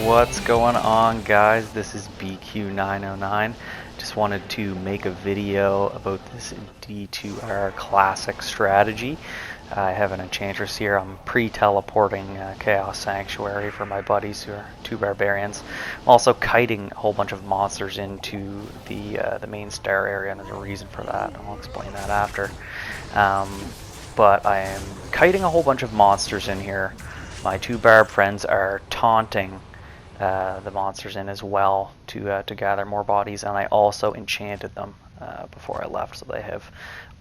What's going on, guys? This is BQ909. Just wanted to make a video about this D2r classic strategy. I have an enchantress here. I'm pre-teleporting Chaos Sanctuary for my buddies who are two barbarians. I'm also kiting a whole bunch of monsters into the main star area, and there's a reason for that. I'll explain that after. But I am kiting a whole bunch of monsters in here. My two barb friends are taunting the monsters in as well to gather more bodies, and I also enchanted them before I left, so they have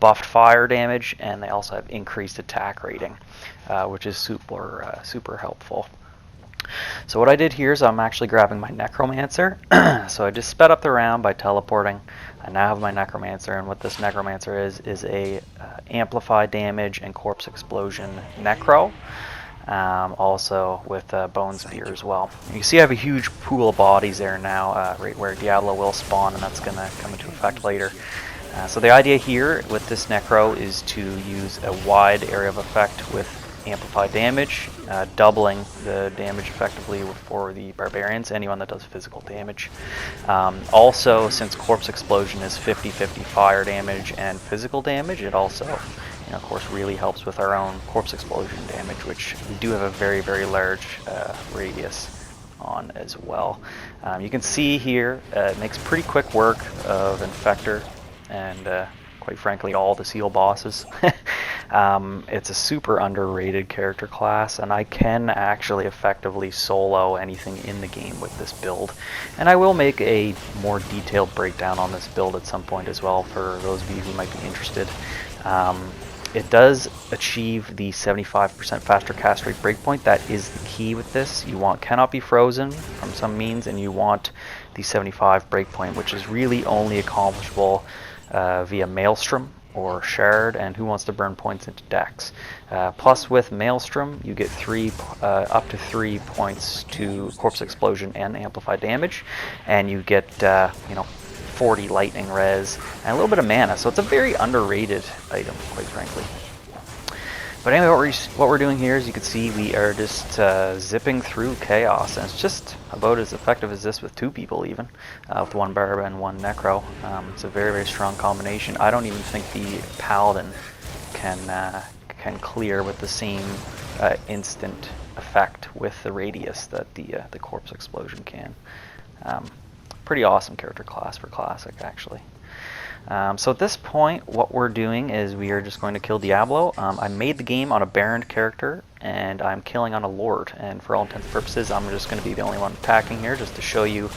buffed fire damage and they also have increased attack rating, which is super helpful. So what I did here is I'm actually grabbing my necromancer. So I just sped up the round by teleporting. I now have my necromancer, and what this necromancer is a amplified damage and corpse explosion necro. Also with Bone Spear as well. You can see I have a huge pool of bodies there now, right where Diablo will spawn, and that's going to come into effect later. So the idea here with this Necro is to use a wide area of effect with amplified damage, doubling the damage effectively for the barbarians, anyone that does physical damage. Also, since Corpse Explosion is 50-50 fire damage and physical damage, it also of course really helps with our own corpse explosion damage, which we do have a very large radius on as well. You can see here it makes pretty quick work of Infector and quite frankly all the seal bosses. It's a super underrated character class, and I can actually effectively solo anything in the game with this build, and I will make a more detailed breakdown on this build at some point as well for those of you who might be interested. It does achieve the 75% faster cast rate breakpoint. That is the key with this. You want cannot be frozen from some means, and you want the 75 breakpoint, which is really only accomplishable via Maelstrom or Shard, and Who Wants to Burn points into Dex. Plus with Maelstrom, you get up to 3 points to Corpse Explosion and Amplified Damage, and you get 40 lightning res and a little bit of mana, so it's a very underrated item, quite frankly. But anyway, what we're doing here, as you can see, we are just zipping through chaos, and it's just about as effective as this with two people, even with one barb and one necro. It's a very strong combination. I don't even think the paladin can clear with the same instant effect with the radius that the corpse explosion can. Pretty awesome character class for classic, actually. So at this point, what we're doing is we are just going to kill Diablo. I made the game on a Baron character, and I'm killing on a Lord, and for all intents and purposes, I'm just going to be the only one attacking here, just to show you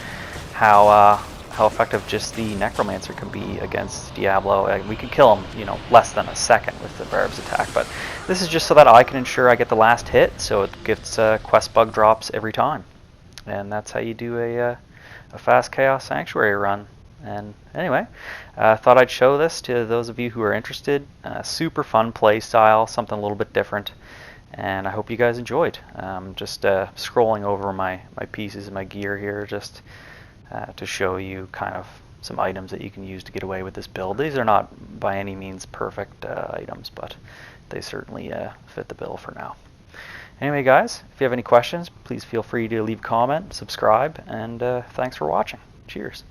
how effective just the Necromancer can be against Diablo. We can kill him, less than a second with the Barb's attack, but this is just so that I can ensure I get the last hit, so it gets quest bug drops every time, and that's how you do a fast Chaos Sanctuary run. And anyway, thought I'd show this to those of you who are interested. Super fun play style, something a little bit different, and I hope you guys enjoyed. Just scrolling over my pieces and my gear here, just to show you kind of some items that you can use to get away with this build. These are not by any means perfect items, but they certainly fit the bill for now. Anyway, guys, if you have any questions, please feel free to leave a comment, subscribe, and thanks for watching. Cheers.